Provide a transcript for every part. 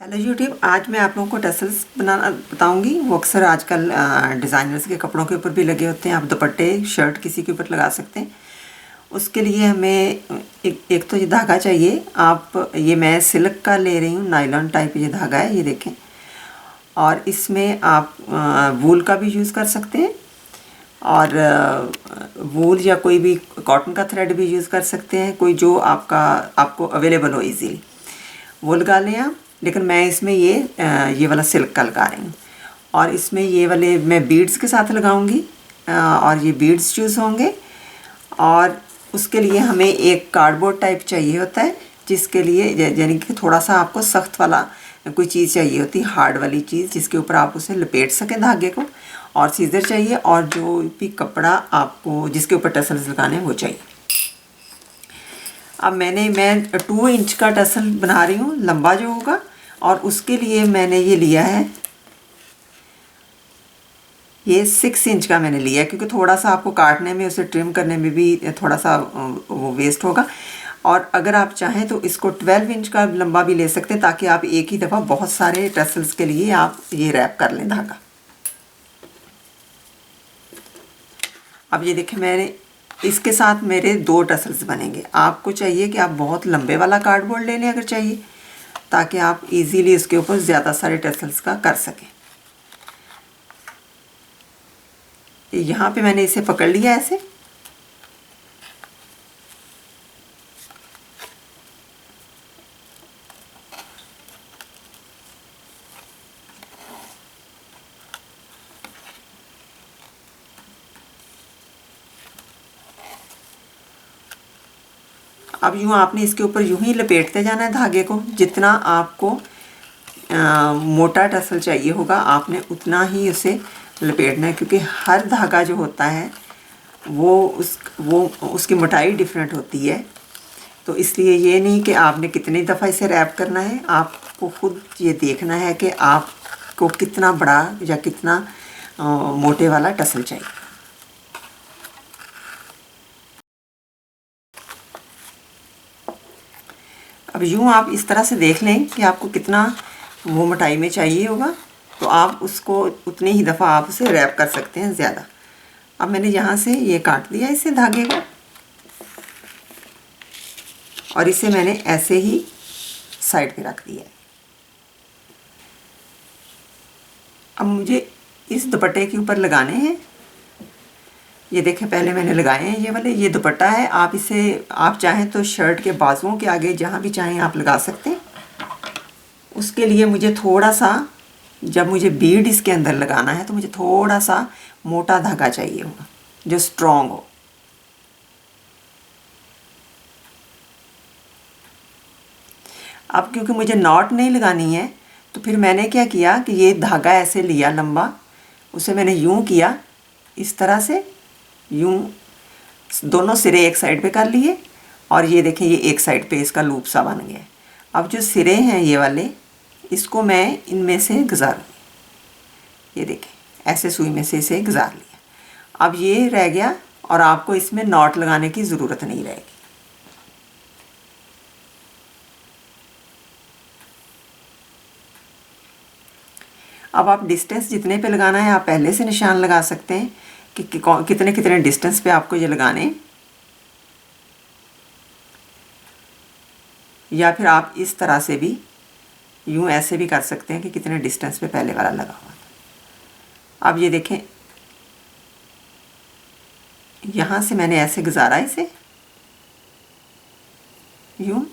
Hello YouTube. आज मैं आप लोगों को टसल्स बनाना बताऊंगी। वो अक्सर आजकल डिज़ाइनर्स के कपड़ों के ऊपर भी लगे होते हैं। आप दुपट्टे शर्ट किसी के ऊपर लगा सकते हैं। उसके लिए हमें एक तो ये धागा चाहिए। आप ये मैं सिल्क का ले रही हूँ, नायलॉन टाइप ये धागा है, ये देखें। और इसमें आप वूल का भी यूज़ कर सकते हैं और वूल या कोई भी कॉटन का थ्रेड भी यूज़ कर सकते हैं, कोई जो आपको अवेलेबल हो इजीली वो लगा लें आप। लेकिन मैं इसमें ये वाला सिल्क का लगा रही हूँ और इसमें ये वाले मैं बीड्स के साथ लगाऊंगी और ये बीड्स चूज़ होंगे। और उसके लिए हमें एक कार्डबोर्ड टाइप चाहिए होता है, जिसके लिए यानी कि थोड़ा सा आपको सख्त वाला कोई चीज़ चाहिए होती है, हार्ड वाली चीज़ जिसके ऊपर आप उसे लपेट सकें धागे को। और सीजर चाहिए और जो भी कपड़ा आपको जिसके ऊपर टसल्स लगाने हैं वो चाहिए। अब मैं 2 इंच का टसल बना रही हूँ, लंबा जो होगा। और उसके लिए मैंने ये लिया है, ये 6 इंच का मैंने लिया है, क्योंकि थोड़ा सा आपको काटने में उसे ट्रिम करने में भी थोड़ा सा वो वेस्ट होगा। और अगर आप चाहें तो इसको 12 इंच का लंबा भी ले सकते हैं, ताकि आप एक ही दफ़ा बहुत सारे टसल्स के लिए आप ये रैप कर लें धागा। अब ये देखें, मैंने इसके साथ मेरे 2 टसल्स बनेंगे। आपको चाहिए कि आप बहुत लंबे वाला कार्डबोर्ड ले लें अगर चाहिए, ताकि आप इजीली इसके ऊपर ज़्यादा सारे टसल्स का कर सकें। यहाँ पे मैंने इसे पकड़ लिया ऐसे। अब यूँ आपने इसके ऊपर यूँ ही लपेटते जाना है धागे को। जितना आपको मोटा टसल चाहिए होगा आपने उतना ही उसे लपेटना है, क्योंकि हर धागा जो होता है वो उसकी मोटाई डिफरेंट होती है। तो इसलिए ये नहीं कि आपने कितनी दफ़ा इसे रैप करना है, आपको खुद ये देखना है कि आपको कितना बड़ा या कितना मोटे वाला टसल चाहिए। अब यूँ आप इस तरह से देख लें कि आपको कितना वो मोटाई में चाहिए होगा, तो आप उसको उतनी ही दफ़ा आप उसे रैप कर सकते हैं ज़्यादा। अब मैंने यहाँ से ये काट दिया इसे धागे को, और इसे मैंने ऐसे ही साइड पे रख दिया। अब मुझे इस दुपट्टे के ऊपर लगाने हैं। ये देखें, पहले मैंने लगाए हैं ये वाले। ये दुपट्टा है, आप इसे आप चाहें तो शर्ट के बाजुओं के आगे जहाँ भी चाहें आप लगा सकते हैं। उसके लिए मुझे थोड़ा सा, जब मुझे बीड इसके अंदर लगाना है तो मुझे थोड़ा सा मोटा धागा चाहिए होगा जो स्ट्रॉन्ग हो। अब क्योंकि मुझे नॉट नहीं लगानी है, तो फिर मैंने क्या किया कि ये धागा ऐसे लिया लंबा, उसे मैंने यूँ किया इस तरह से, यूँ दोनों सिरे एक साइड पे कर लिए। और ये देखें, ये एक साइड पे इसका लूप सा बन गया। अब जो सिरे हैं ये वाले, इसको मैं इनमें से गुजारूँगी। ये देखें, ऐसे सुई में से इसे गुजार लिया। अब ये रह गया और आपको इसमें नॉट लगाने की ज़रूरत नहीं रहेगी। अब आप डिस्टेंस जितने पे लगाना है आप पहले से निशान लगा सकते हैं कि कितने कितने डिस्टेंस पे आपको ये लगाने, या फिर आप इस तरह से भी यूँ ऐसे भी कर सकते हैं कि कितने डिस्टेंस पे पहले वाला लगा हुआ था। अब ये देखें, यहाँ से मैंने ऐसे गुजारा इसे यूँ।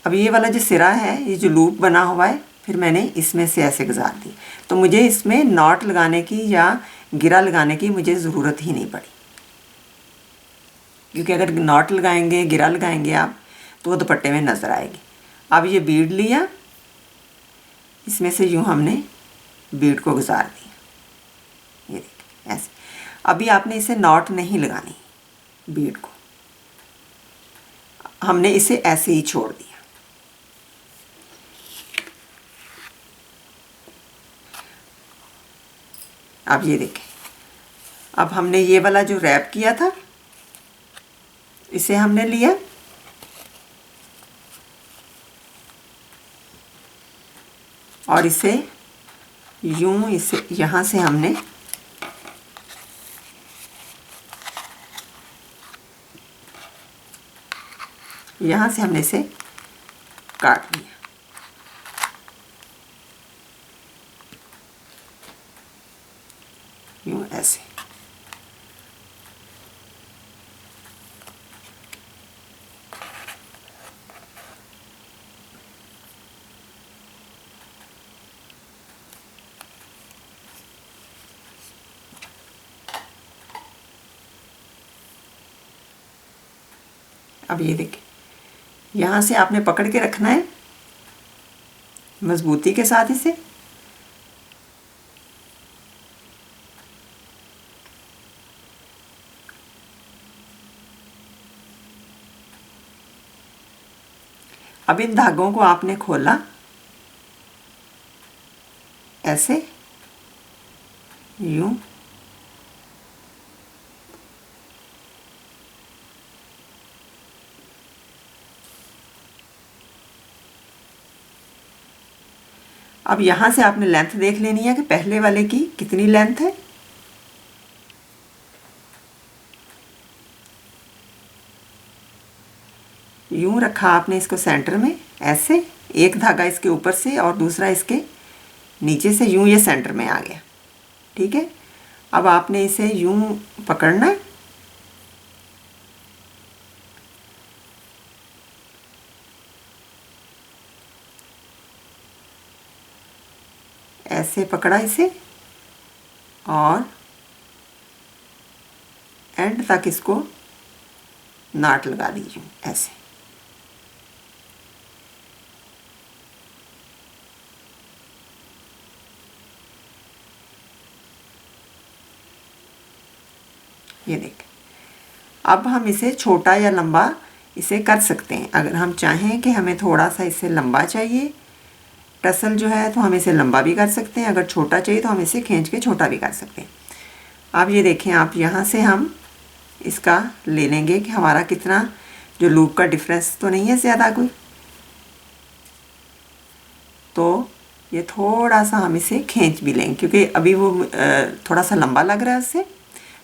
अब ये वाला जो सिरा है, ये जो लूप बना हुआ है, फिर मैंने इसमें से ऐसे गुजार दी। तो मुझे इसमें नॉट लगाने की या गिरा लगाने की मुझे ज़रूरत ही नहीं पड़ी, क्योंकि अगर नॉट लगाएंगे, गिरा लगाएंगे आप, तो वो दुपट्टे में नज़र आएगी। अब ये बीड लिया, इसमें से यूँ हमने बीड को गुजार दिया। ये देखिए ऐसे। अभी आपने इसे नॉट नहीं लगानी, बीड को हमने इसे ऐसे ही छोड़ दिया। अब ये देखें, अब हमने ये वाला जो रैप किया था इसे हमने लिया और इसे यूं, इसे यहाँ से हमने इसे काट लिया। यूं ऐसे। अब ये देखिए, यहाँ से आपने पकड़ के रखना है मजबूती के साथ इसे। अब इन धागों को आपने खोला ऐसे, यूं, अब यहाँ से आपने लेंथ देख लेनी है कि पहले वाले की कितनी लेंथ है। यूं रखा आपने इसको सेंटर में ऐसे, एक धागा इसके ऊपर से और दूसरा इसके नीचे से, यूं ये सेंटर में आ गया। ठीक है, अब आपने इसे यूं पकड़ना है, ऐसे पकड़ा इसे और एंड तक इसको नाट लगा दीजिए ऐसे। ये देखें, अब हम इसे छोटा या लंबा इसे कर सकते हैं। अगर हम चाहें कि हमें थोड़ा सा इसे लंबा चाहिए टसल जो है, तो हम इसे लंबा भी कर सकते हैं। अगर छोटा चाहिए तो हम इसे खींच के छोटा भी कर सकते हैं। अब ये देखें, आप यहाँ से हम इसका ले लेंगे कि हमारा कितना, जो लूप का डिफरेंस तो नहीं है ज़्यादा कोई, तो ये थोड़ा सा हम इसे खींच भी लेंगे क्योंकि अभी वो थोड़ा सा लंबा लग रहा है उससे,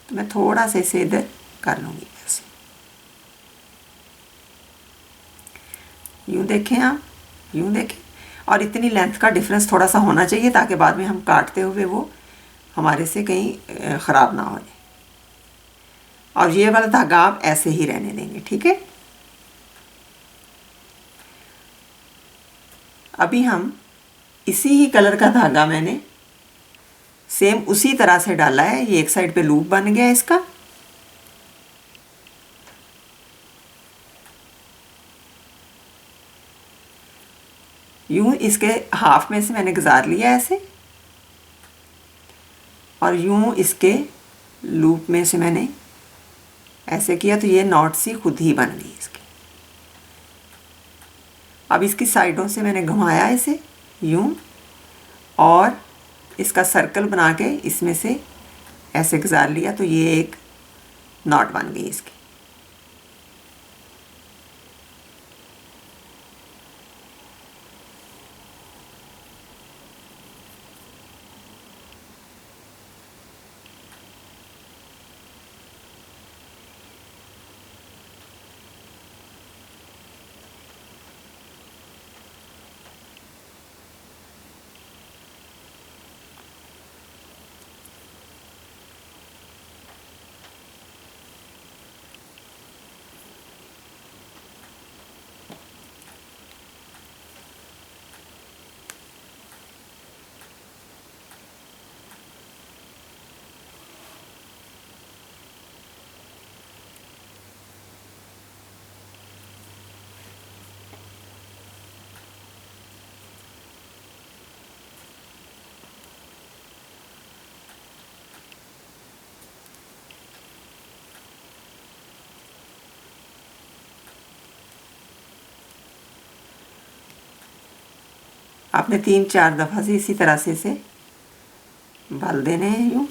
तो मैं थोड़ा सा इसे इधर कर लूँगी ऐसे। यूँ देखें आप, यूँ देखें, और इतनी लेंथ का डिफरेंस थोड़ा सा होना चाहिए ताकि बाद में हम काटते हुए वो हमारे से कहीं ख़राब ना हो जाए। और ये वाला धागा आप ऐसे ही रहने देंगे। ठीक है, अभी हम इसी ही कलर का धागा मैंने सेम उसी तरह से डाला है। ये एक साइड पे लूप बन गया इसका, यूं इसके हाफ में से मैंने गुजार लिया ऐसे, और यूं इसके लूप में से मैंने ऐसे किया, तो ये नॉट सी खुद ही बन गई इसकी। अब इसकी साइडों से मैंने घुमाया इसे यूं, और इसका सर्कल बना के इसमें से ऐसे गुजार लिया, तो ये एक नॉट बन गई इसकी। आपने 3-4 दफ़ा से इसी तरह से इसे भल देने हैं यूँ।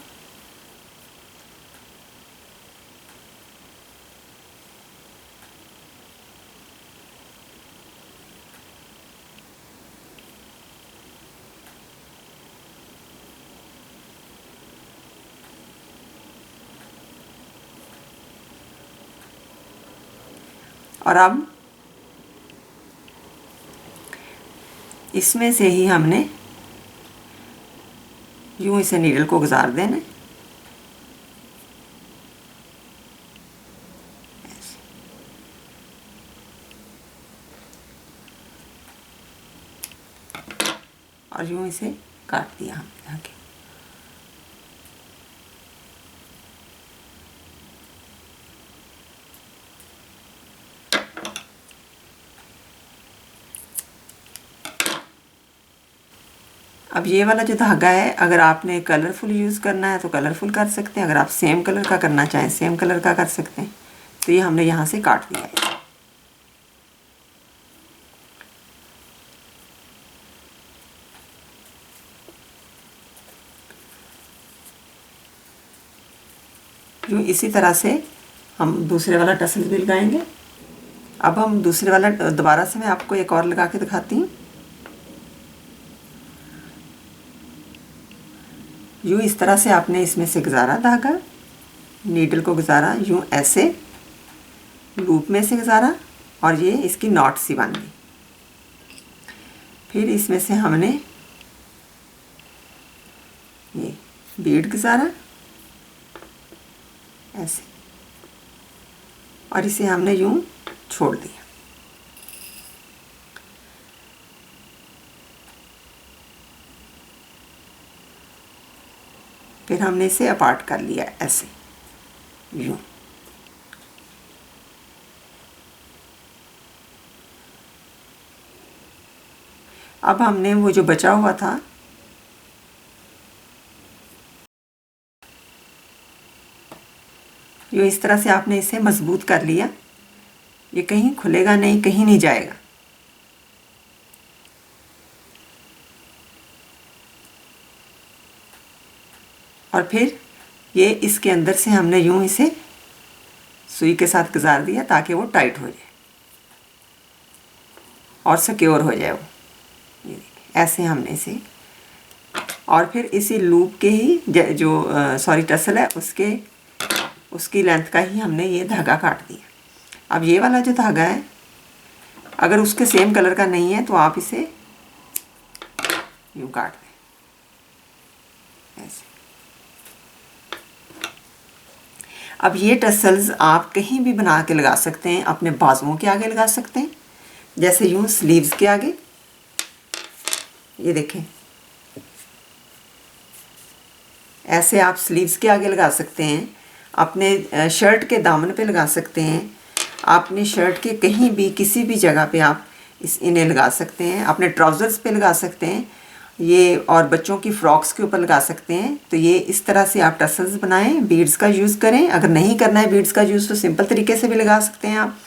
और अब इसमें से ही हमने यूं इसे नीडल को गुजार देना है। और यूं इसे काट दिया हमने आगे। अब ये वाला जो धागा है, अगर आपने कलरफुल यूज़ करना है तो कलरफुल कर सकते हैं, अगर आप सेम कलर का करना चाहें सेम कलर का कर सकते हैं। तो ये हमने यहाँ से काट दिया है। यूँ इसी तरह से हम दूसरे वाला टसल भी लगाएंगे। अब हम दूसरे वाला दोबारा से मैं आपको एक और लगा के दिखाती हूँ। यूँ इस तरह से आपने इसमें से गुजारा धागा, नीडल को गुजारा, यूँ ऐसे लूप में से गुजारा और ये इसकी नॉट सी बन गई। फिर इसमें से हमने ये बीड गुजारा ऐसे और इसे हमने यूँ छोड़ दिया। फिर हमने इसे अपार्ट कर लिया ऐसे यूँ। अब हमने वो जो बचा हुआ था यूँ इस तरह से आपने इसे मजबूत कर लिया। ये कहीं खुलेगा नहीं, कहीं नहीं जाएगा। और फिर ये इसके अंदर से हमने यूँ इसे सुई के साथ गुजार दिया ताकि वो टाइट हो जाए और सिक्योर हो जाए वो। ये देखिए ऐसे हमने इसे, और फिर इसी लूप के ही जो टसल है उसकी लेंथ का ही हमने ये धागा काट दिया। अब ये वाला जो धागा है, अगर उसके सेम कलर का नहीं है तो आप इसे यूँ काट दें ऐसे। अब ये टसल्स आप कहीं भी बना के लगा सकते हैं। अपने बाजुओं के आगे लगा सकते हैं, जैसे यूँ स्लीव्स के आगे। ये देखें ऐसे आप स्लीव्स के आगे लगा सकते हैं, अपने शर्ट के दामन पे लगा सकते हैं, अपनी शर्ट के कहीं भी किसी भी जगह पे आप इन्हें लगा सकते हैं, अपने ट्राउज़र्स पे लगा सकते हैं ये, और बच्चों की फ्रॉक्स के ऊपर लगा सकते हैं। तो ये इस तरह से आप टसल्स बनाएं, बीड्स का यूज़ करें। अगर नहीं करना है बीड्स का यूज़ तो सिंपल तरीके से भी लगा सकते हैं आप।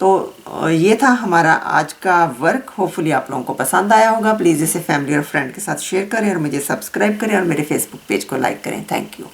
तो ये था हमारा आज का वर्क। होपफुली आप लोगों को पसंद आया होगा। प्लीज़ इसे फैमिली और फ्रेंड के साथ शेयर करें और मुझे सब्सक्राइब करें और मेरे फेसबुक पेज को लाइक करें। Thank you.